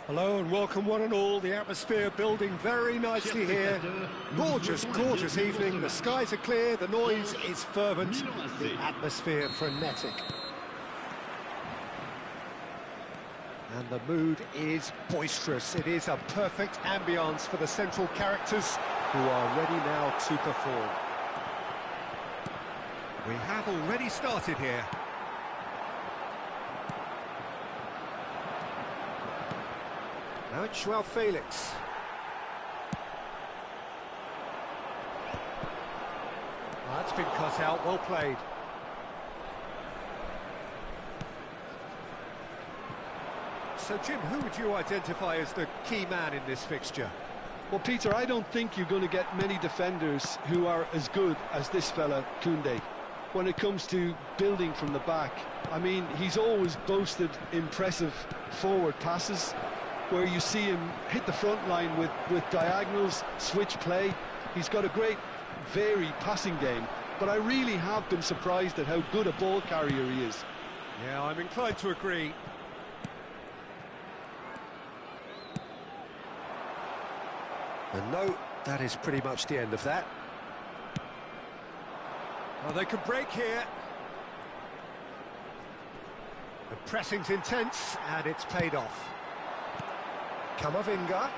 Hello and welcome one and all. The atmosphere building very nicely here. Gorgeous, gorgeous evening. The skies are clear, the noise is fervent, the atmosphere frenetic. And the mood is boisterous. It is a perfect ambience for the central characters who are ready now to perform. We have already started here. Now it's Joao Felix. That's been cut out, well played. So Jim, who would you identify as the key man in this fixture? Well, Peter, I don't think you're going to get many defenders who are as good as this fella, Koundé, when it comes to building from the back. I mean, he's always boasted impressive forward passes, where you see him hit the front line with diagonals, switch play. He's got a great, varied passing game, but I really have been surprised at how good a ball carrier he is. Yeah, I'm inclined to agree. And no, that is pretty much the end of that. Well, they could break here. The pressing's intense, and it's paid off. Camavinga.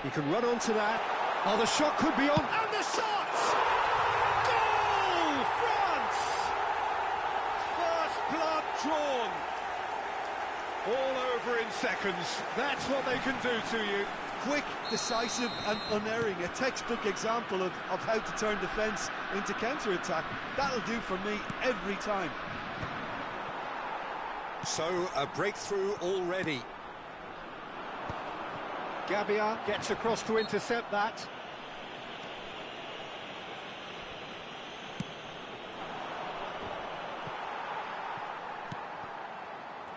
He can run onto that. Oh, the shot could be on. And the shot! Goal! France! First blood drawn. All over in seconds. That's what they can do to you. Quick, decisive and unerring. A textbook example of how to turn defence into counter-attack. That'll do for me every time. So, a breakthrough already. Gabia gets across to intercept that.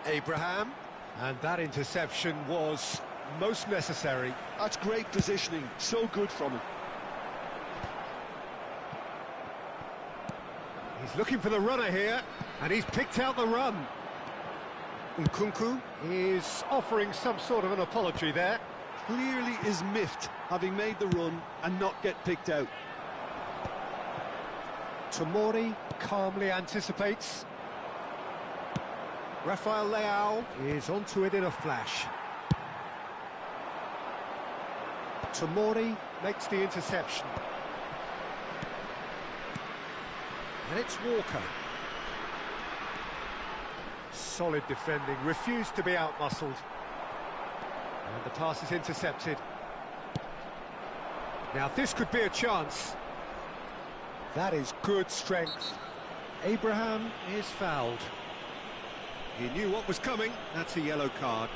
Abraham, and that interception was most necessary. That's great positioning, so good from him. He's looking for the runner here, and he's picked out the run. Nkunku is offering some sort of an apology there. Clearly is miffed, having made the run and not get picked out. Tomori calmly anticipates. Rafael Leao is onto it in a flash. Tomori makes the interception. And it's Walker. Solid defending, refused to be outmuscled. And the pass is intercepted. Now this could be a chance. That is good strength. Abraham is fouled. He knew what was coming. That's a yellow card.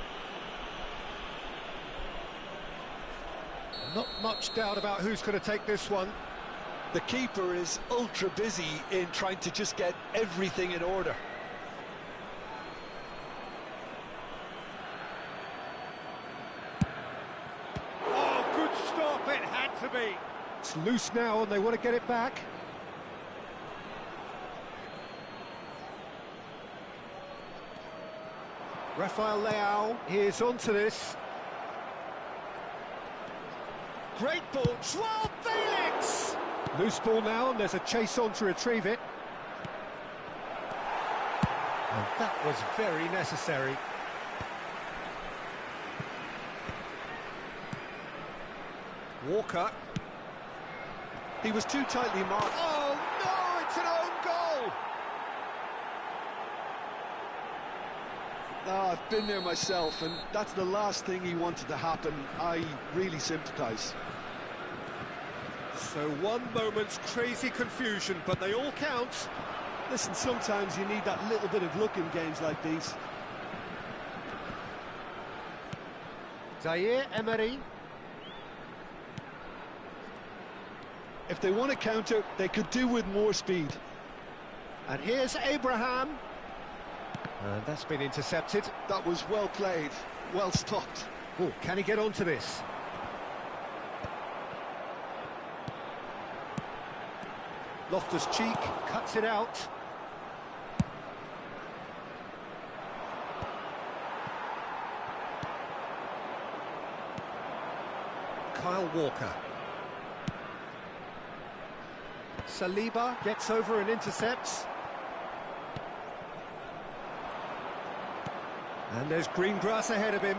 Not much doubt about who's going to take this one. The keeper is ultra busy in trying to just get everything in order. It had to be. It's loose now and they want to get it back. Rafael Leao is onto this. Great ball, Joao Felix! Loose ball now and there's a chase on to retrieve it. And that was very necessary. Walker. He was too tightly marked. Oh, no, it's an own goal! Oh, I've been there myself, and that's the last thing he wanted to happen. I really sympathise. So one moment's crazy confusion, but they all count. Listen, sometimes you need that little bit of luck in games like these. Zaire Emery. If they want to counter, they could do with more speed. And here's Abraham. And that's been intercepted. That was well played, well stopped. Oh, can he get onto this? Loftus-Cheek cuts it out. Kyle Walker. Saliba gets over and intercepts. And there's green grass ahead of him.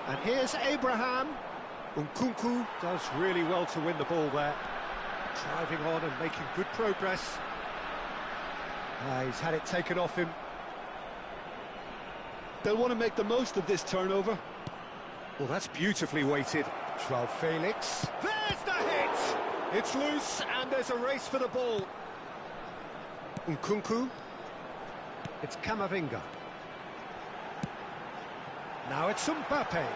And here's Abraham. Nkunku does really well to win the ball there. Driving on and making good progress. He's had it taken off him. They'll want to make the most of this turnover. Well, that's beautifully weighted. Joao Felix. There's the hit! It's loose, and there's a race for the ball. Nkunku. It's Camavinga. Now it's Mbappe.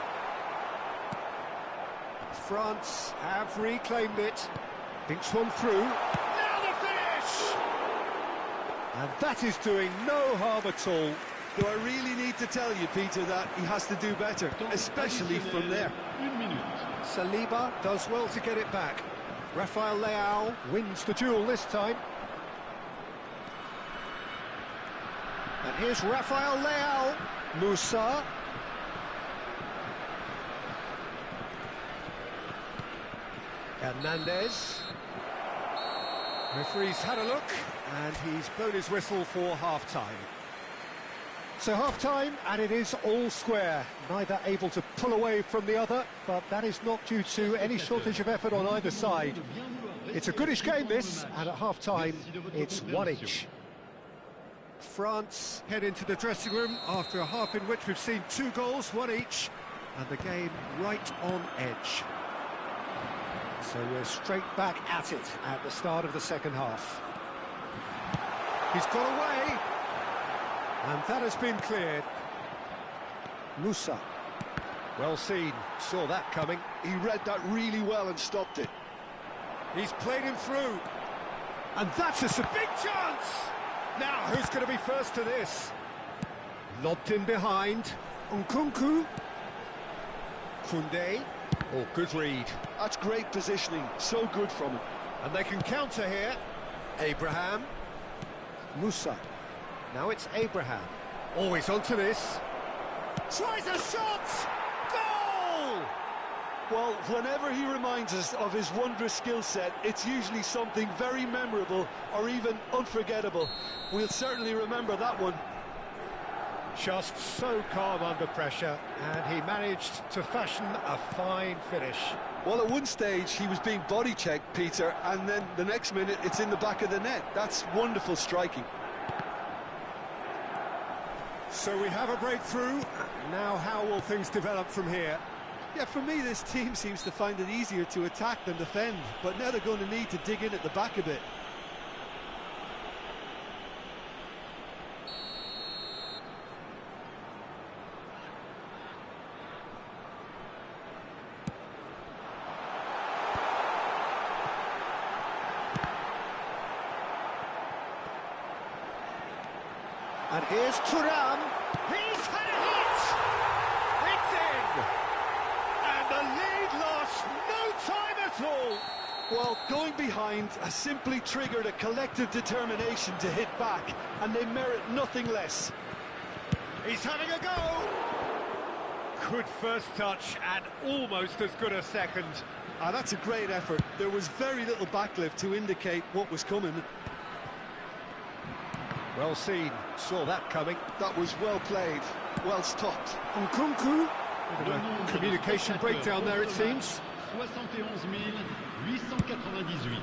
France have reclaimed it. Thinks one through. Now the finish! And that is doing no harm at all. Do I really need to tell you, Peter, that he has to do better, especially from there? Saliba does well to get it back. Rafael Leao wins the duel this time. And here's Rafael Leao. Musa. Hernandez. Referee's had a look, and he's blown his whistle for half-time. So half-time, and it is all square. Neither able to pull away from the other, but that is not due to any shortage of effort on either side. It's a goodish game, this, and at half-time, it's one each. France head into the dressing room after a half in which we've seen 2 goals, one each, and the game right on edge. So we're straight back at it at the start of the second half. He's got away, and that has been cleared. Musa. Well seen, saw that coming. He read that really well and stopped it. He's played him through. And that's a big chance! Now, who's going to be first to this? Lobbed in behind. Nkunku. Koundé. Oh, good read. That's great positioning, so good from him. And they can counter here. Abraham. Musa. Now it's Abraham. Always onto this. Tries a shot! Goal! Well, whenever he reminds us of his wondrous skill set, it's usually something very memorable or even unforgettable. We'll certainly remember that one. Just so calm under pressure, and he managed to fashion a fine finish. Well, at one stage he was being body checked, Peter, and then the next minute it's in the back of the net. That's wonderful striking. So we have a breakthrough. Now how will things develop from here? Yeah, for me this team seems to find it easier to attack than defend, but now they're going to need to dig in at the back a bit. And here's Thuram. He's had a hit! It's in! And the lead lost no time at all! Well, going behind has simply triggered a collective determination to hit back, and they merit nothing less. He's having a go! Good first touch and almost as good a second. That's a great effort. There was very little backlift to indicate what was coming. Well seen, saw that coming. That was well played, well stopped. Nkunku, communication breakdown there it seems. 71 898.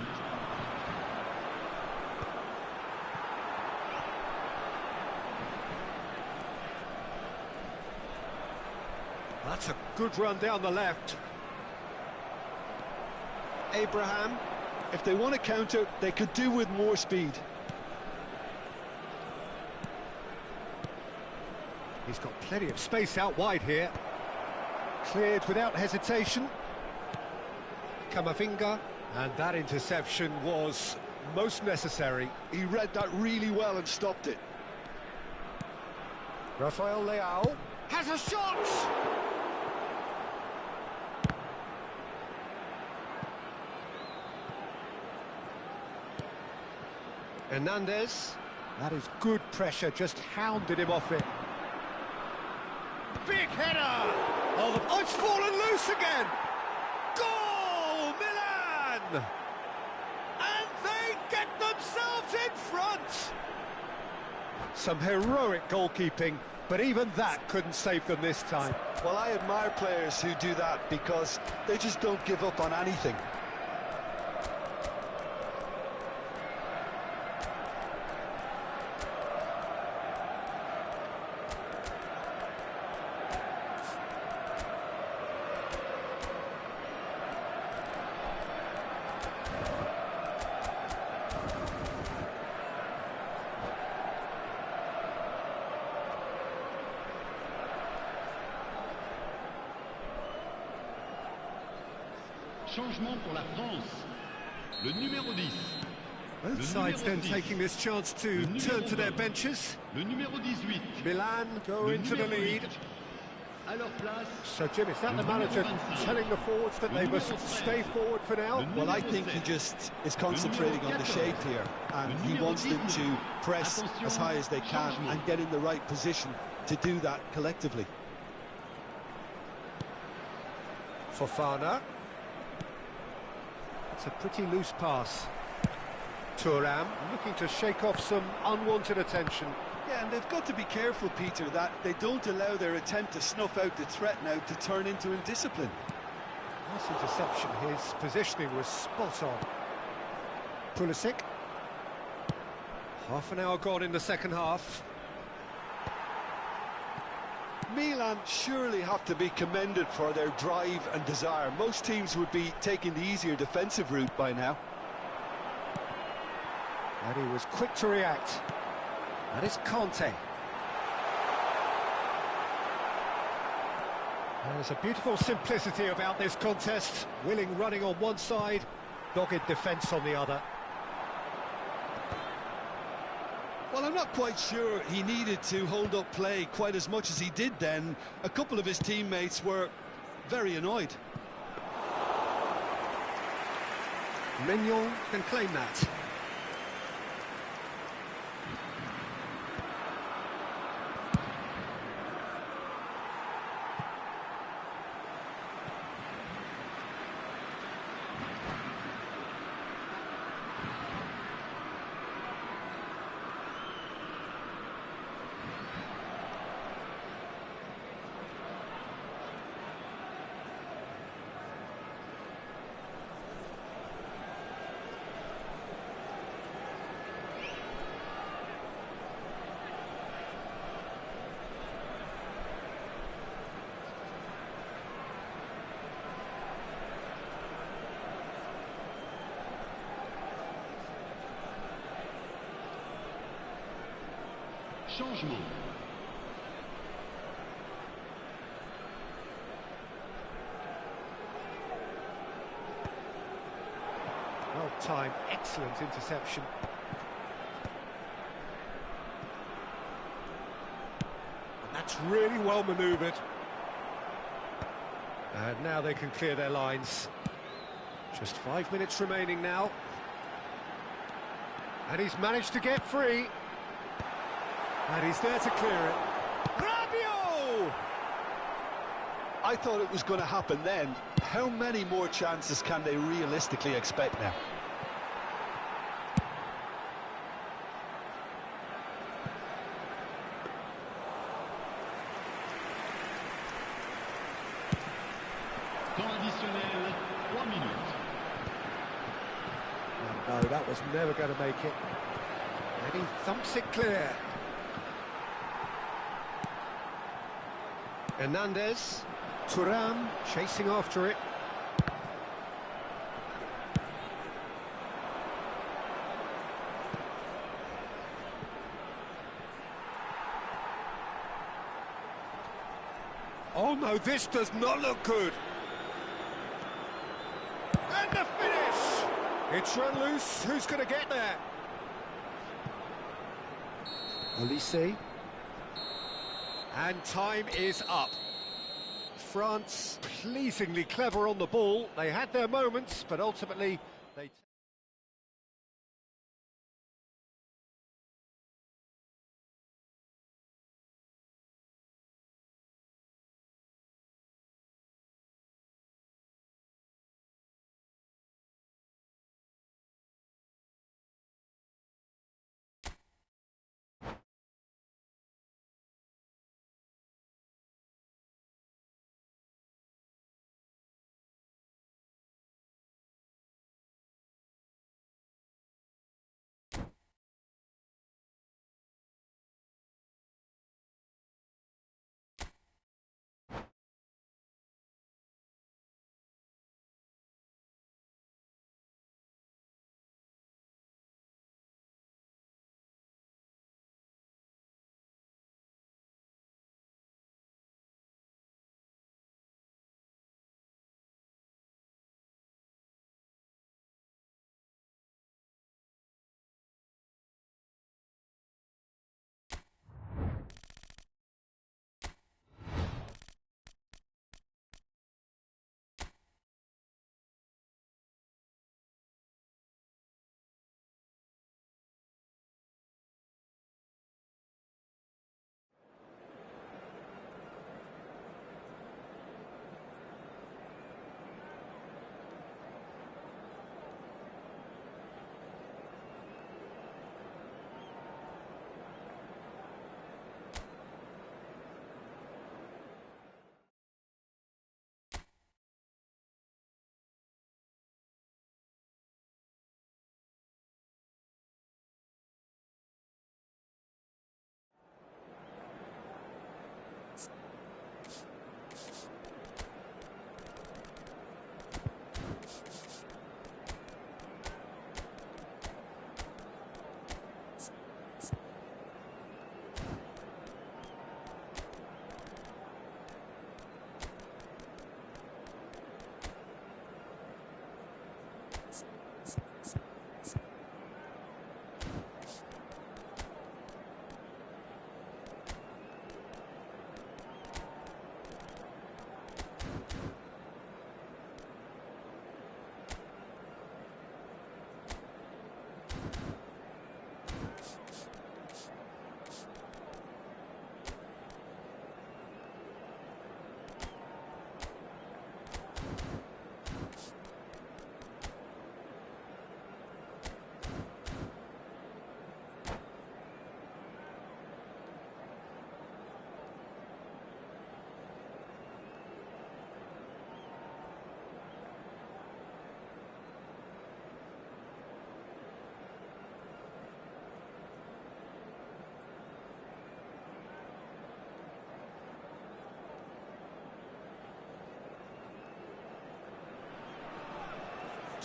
That's a good run down the left. Abraham, if they want to counter, they could do with more speed. He's got plenty of space out wide here. Cleared without hesitation. Camavinga, and that interception was most necessary. He read that really well and stopped it. Rafael Leao has a shot! Hernandez. That is good pressure, just hounded him off it. Big header! Oh, it's fallen loose again! Goal, Milan! And they get themselves in front! Some heroic goalkeeping, but even that couldn't save them this time. Well, I admire players who do that because they just don't give up on anything. Changement pour la France. Le numéro 10. Both sides then taking this chance to turn to their benches. Le numéro 18. Milan go into the lead. À leur place. So, Jim, is that the manager telling the forwards that they must stay forward for now? Well, I think he just is concentrating on the shape here, and he wants them to press as high as they can and get in the right position to do that collectively. Fofana. It's a pretty loose pass. Thuram looking to shake off some unwanted attention. Yeah, and they've got to be careful, Peter, that they don't allow their attempt to snuff out the threat now to turn into indiscipline. Nice interception. His positioning was spot on. Pulisic. Half an hour gone in the second half. Milan surely have to be commended for their drive and desire. Most teams would be taking the easier defensive route by now. And he was quick to react. That is Conte. There's a beautiful simplicity about this contest. Willing running on one side, dogged defence on the other. Well, I'm not quite sure he needed to hold up play quite as much as he did then. A couple of his teammates were very annoyed. Mignon can claim that. Changement. Well timed, excellent interception. And that's really well manoeuvred. And now they can clear their lines. Just 5 minutes remaining now. And he's managed to get free. And he's there to clear it. Rabiot! I thought it was going to happen then. How many more chances can they realistically expect now? Temps additionnel, 3 minutes. No, that was never going to make it. And he thumps it clear. Hernandez, Thuram chasing after it. Oh no, this does not look good. And the finish! It's run loose, who's going to get there? Olise. And time is up. France pleasingly clever on the ball. They had their moments, but ultimately they...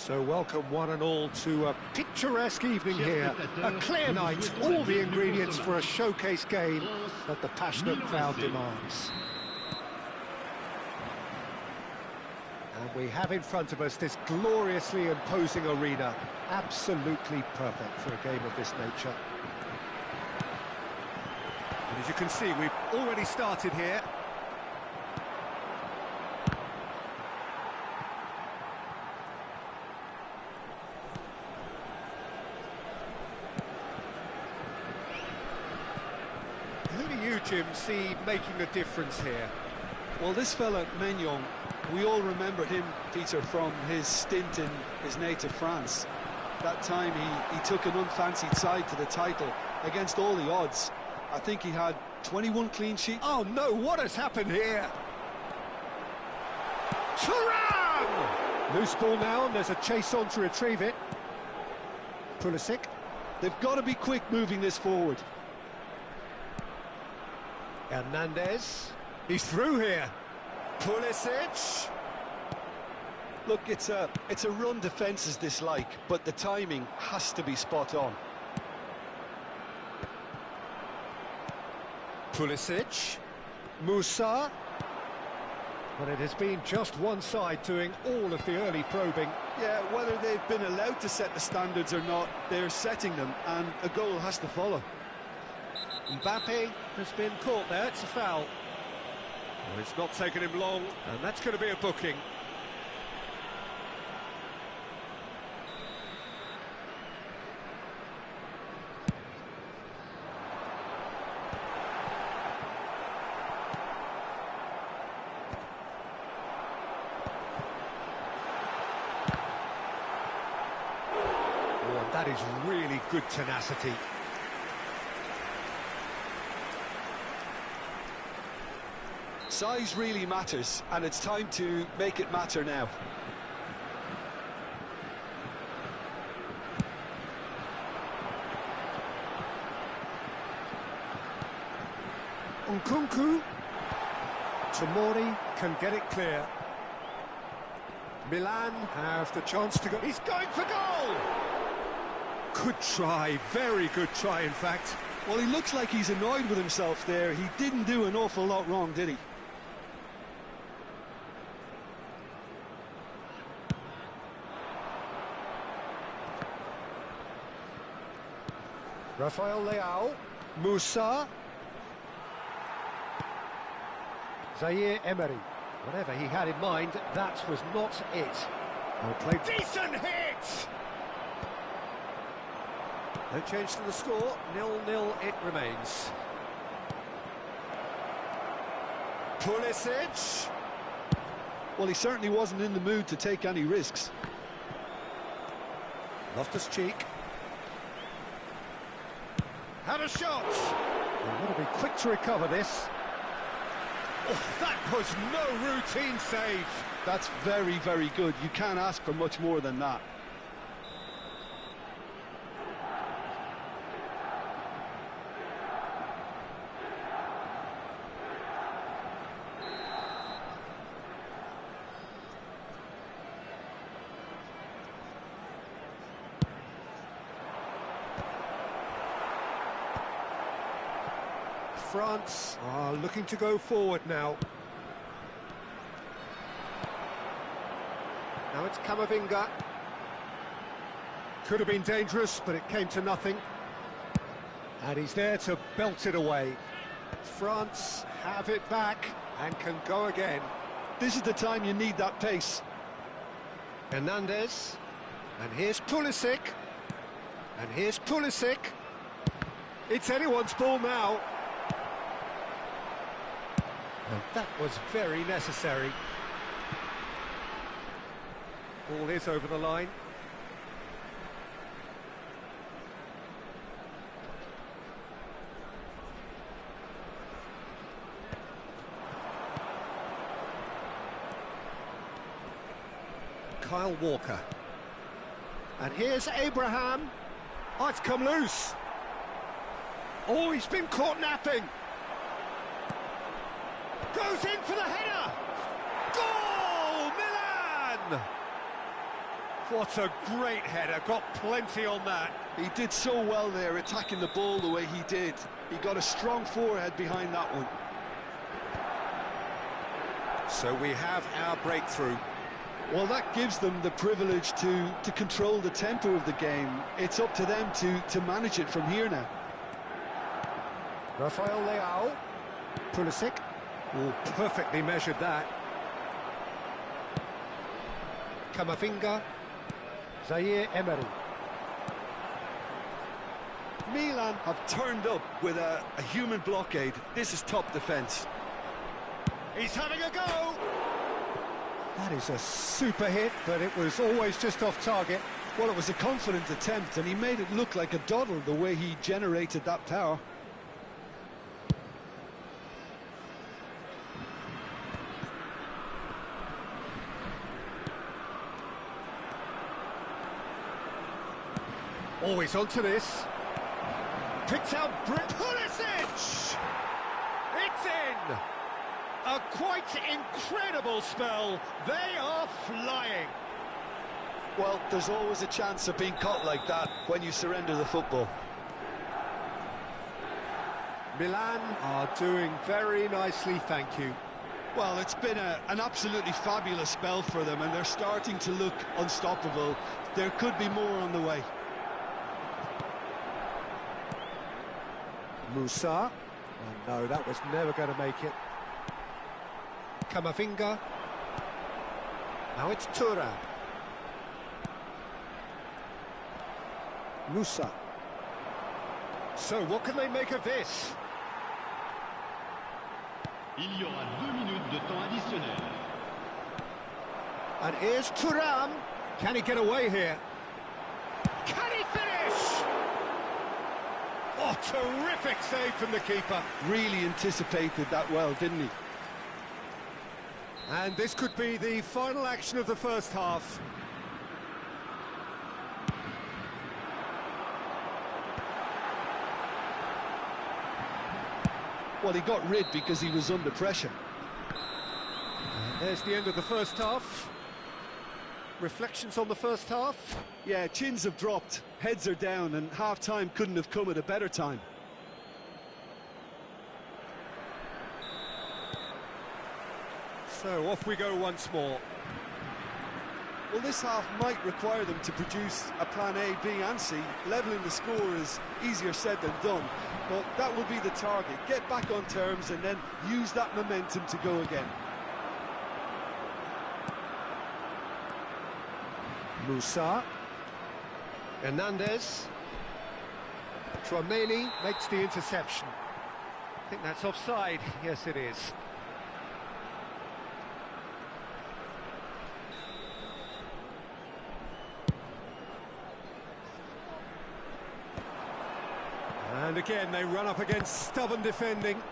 So welcome one and all to a picturesque evening here, a clear night, all the ingredients for a showcase game that the passionate crowd demands. And we have in front of us this gloriously imposing arena, absolutely perfect for a game of this nature. And as you can see, we've already started here. Who do you, Jim, see making a difference here? Well, this fella, Maignan, we all remember him, Peter, from his stint in his native France. That time he took an unfancied side to the title against all the odds. I think he had 21 clean sheets. Oh no, what has happened here? Thuram! Loose ball now, and there's a chase on to retrieve it. Pulisic. They've got to be quick moving this forward. Hernandez. He's through here. Pulisic. Look, it's a run defence's dislike, but the timing has to be spot on. Pulisic. Musa. But it has been just one side doing all of the early probing. Yeah, whether they've been allowed to set the standards or not, they're setting them, and a goal has to follow. Mbappe has been caught there, it's a foul. Well, it's not taken him long, and that's going to be a booking. Oh, and that is really good tenacity. Size really matters, and it's time to make it matter now. Nkunku. Tomori can get it clear. Milan have the chance to go. He's going for goal! Good try, very good try, in fact. Well, he looks like he's annoyed with himself there. He didn't do an awful lot wrong, did he? Rafael Leao, Musa, Zaire Emery. Whatever he had in mind, that was not it. Well played. Decent hit! No change to the score, 0-0 it remains. Pulisic. Well, he certainly wasn't in the mood to take any risks. Loftus-Cheek. Had a shot! They've got to be quick to recover this. Oh, that was no routine save. That's very, very good. You can't ask for much more than that. France are looking to go forward now. Now it's Camavinga. Could have been dangerous, but it came to nothing. And he's there to belt it away. France have it back and can go again. This is the time you need that pace. Hernandez. And here's Pulisic. And here's Pulisic. It's anyone's ball now. And that was very necessary. Ball is over the line. Kyle Walker. And here's Abraham. Oh, it's come loose. Oh, he's been caught napping. Goes in for the header! Goal, Milan! What a great header, got plenty on that. He did so well there, attacking the ball the way he did. He got a strong forehead behind that one. So we have our breakthrough. Well, that gives them the privilege to control the tempo of the game. It's up to them to manage it from here now. Rafael Leao. Pulisic. Oh, perfectly measured that. Camavinga. Zaire Emery. Milan have turned up with a human blockade. This is top defence. He's having a go! That is a super hit, but it was always just off target. Well, it was a confident attempt, and he made it look like a doddle the way he generated that power. Always onto this. Picks out Pulisic! It's in! A quite incredible spell. They are flying. Well, there's always a chance of being caught like that when you surrender the football. Milan are doing very nicely, thank you. Well, it's been an absolutely fabulous spell for them, and they're starting to look unstoppable. There could be more on the way. Musa. Oh no, that was never going to make it. Camavinga. Now it's Thuram. Musa. So what can they make of this? Il y aura 2 minutes de temps additionnel. And here's Thuram. Can he get away here? Can he finish? Oh, terrific save from the keeper. Really anticipated that well, didn't he? And this could be the final action of the first half. Well, he got rid because he was under pressure. And there's the end of the first half. Reflections on the first half? Yeah, chins have dropped, heads are down, and half-time couldn't have come at a better time. So off we go once more. Well, this half might require them to produce a plan A, B and C. Levelling the score is easier said than done, but that will be the target. Get back on terms and then use that momentum to go again. Musa. Hernandez. Tchouaméni makes the interception. I think that's offside. Yes, it is. And again, they run up against stubborn defending.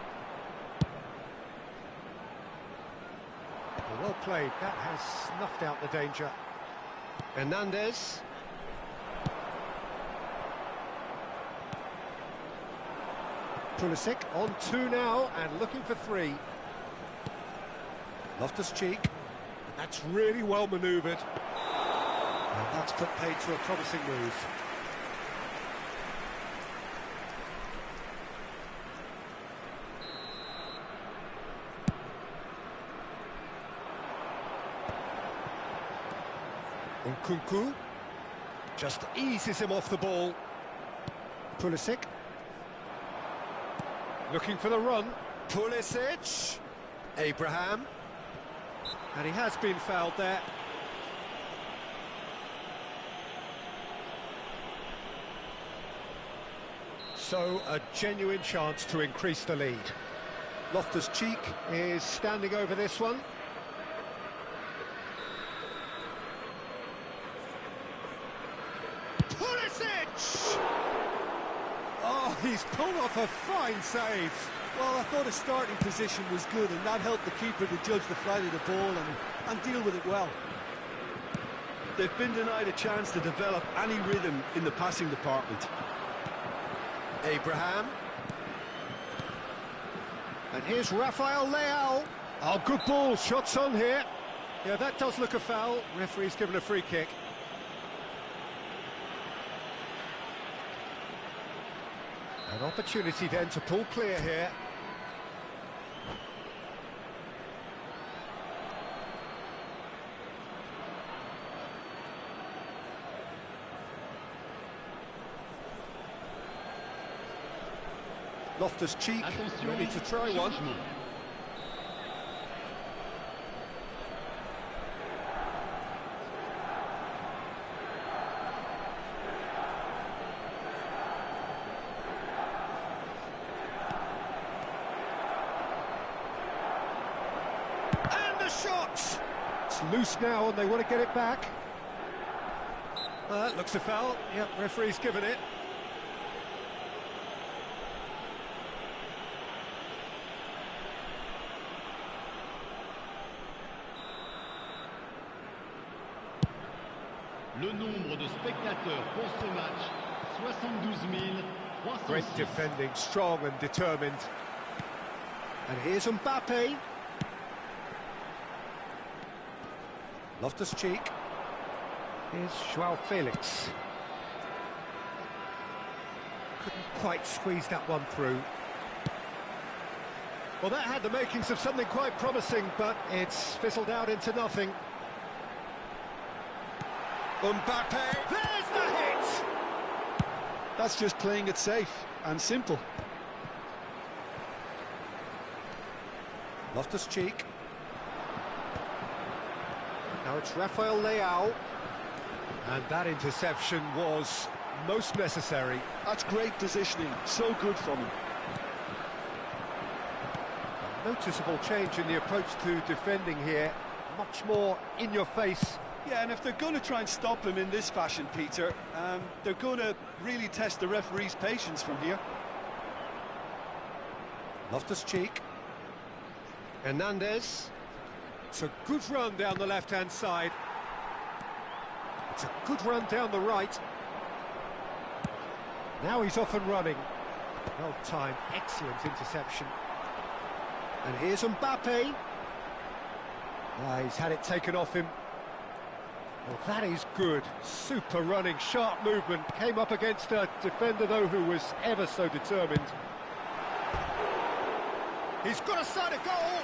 Well played. That has snuffed out the danger. Hernandez. Pulisic on 2 now and looking for 3. Loftus-Cheek. That's really well manoeuvred. And that's put paid to a promising move. Nkunku just eases him off the ball. Pulisic looking for the run. Pulisic. Abraham. And he has been fouled there. So a genuine chance to increase the lead. Loftus-Cheek is standing over this one. Oh, he's pulled off a fine save. Well, I thought his starting position was good, and that helped the keeper to judge the flight of the ball and deal with it well. They've been denied a chance to develop any rhythm in the passing department. Abraham. And here's Rafael Leao. Oh, good ball, shots on here. Yeah, that does look a foul. Referee's given a free kick. An opportunity then to pull clear here. Loftus-Cheek, ready to try one. And the shot! It's loose now and they want to get it back. Looks a foul. Yep, referee's given it. Le nombre de spectateurs pour ce match, 72 306. Great defending, strong and determined. And here's Mbappe. Loftus-Cheek. Here's Joao Felix. Couldn't quite squeeze that one through. Well, that had the makings of something quite promising, but it's fizzled out into nothing. Mbappe, there's the hit! That's just playing it safe and simple. Loftus-Cheek. Now it's Rafael Leao. And that interception was most necessary. That's great positioning, so good from him. A noticeable change in the approach to defending here. Much more in your face. Yeah, and if they're going to try and stop him in this fashion, Peter, they're going to really test the referee's patience from here. Loftus-Cheek. Hernandez. It's a good run down the left-hand side. It's a good run down the right. Now he's off and running. Well timed, excellent interception. And here's Mbappe. He's had it taken off him. Well, that is good. Super running, sharp movement. Came up against a defender, though, who was ever so determined. He's got a sight of goal.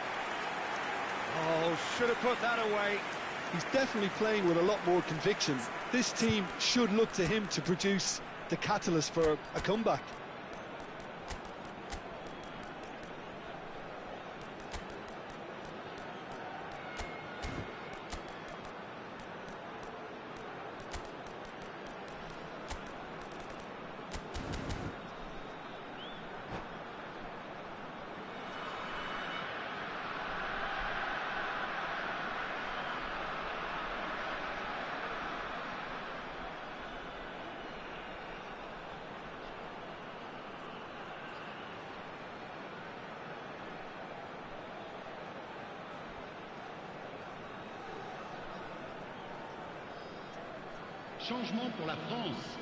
Oh, should have put that away. He's definitely playing with a lot more conviction. This team should look to him to produce the catalyst for a comeback. Changement pour la France.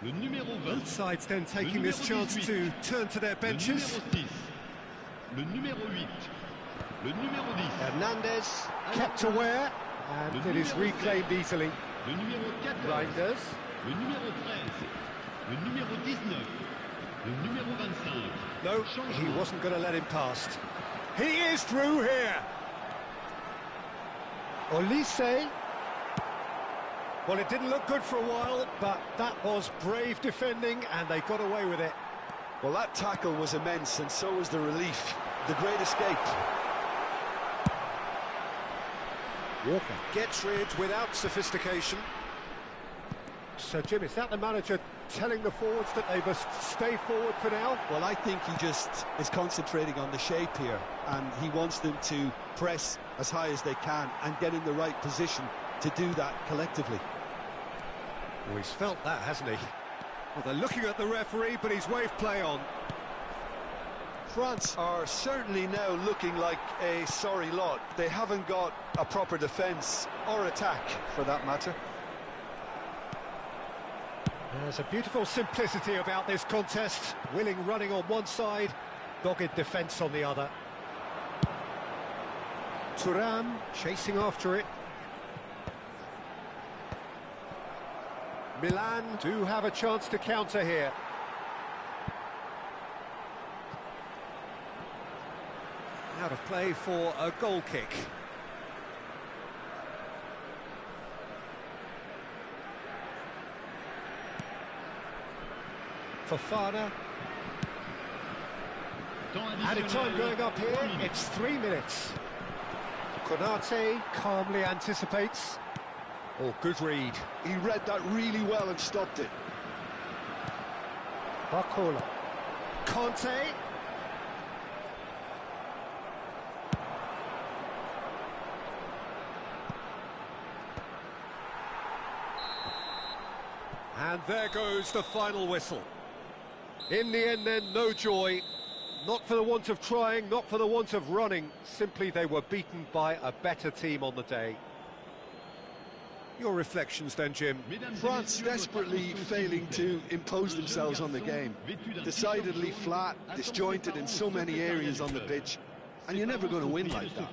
Le numéro 20. Both sides then taking this chance to turn to their benches. Le numéro 8. Le numéro 10. Hernandez kept aware and it is reclaimed easily. Le numéro 14. Reinders. Le numéro 13. Le numéro 19. Le numéro 25. No, he wasn't going to let him past. He is through here. Olise. Well, it didn't look good for a while, but that was brave defending, and they got away with it. Well, that tackle was immense, and so was the relief. The great escape. Walker gets rid without sophistication. So, Jim, is that the manager telling the forwards that they must stay forward for now? Well, I think he just is concentrating on the shape here, and he wants them to press as high as they can and get in the right position to do that collectively. Well, he's felt that, hasn't he? Well, they're looking at the referee, but he's waved play on. France are certainly now looking like a sorry lot. They haven't got a proper defence or attack, for that matter. There's a beautiful simplicity about this contest. Willing running on one side, dogged defence on the other. Thuram chasing after it. Milan do have a chance to counter here. Out of play for a goal kick. Fofana. Added time going up here, it's 3 minutes. Konate calmly anticipates. Oh, good read. He read that really well and stopped it. Barcola. Conte. And there goes the final whistle. In the end then, no joy. Not for the want of trying, not for the want of running. Simply they were beaten by a better team on the day. Your reflections then, Jim? France desperately failing to impose themselves on the game. Decidedly flat, disjointed in so many areas on the pitch. And you're never going to win like that.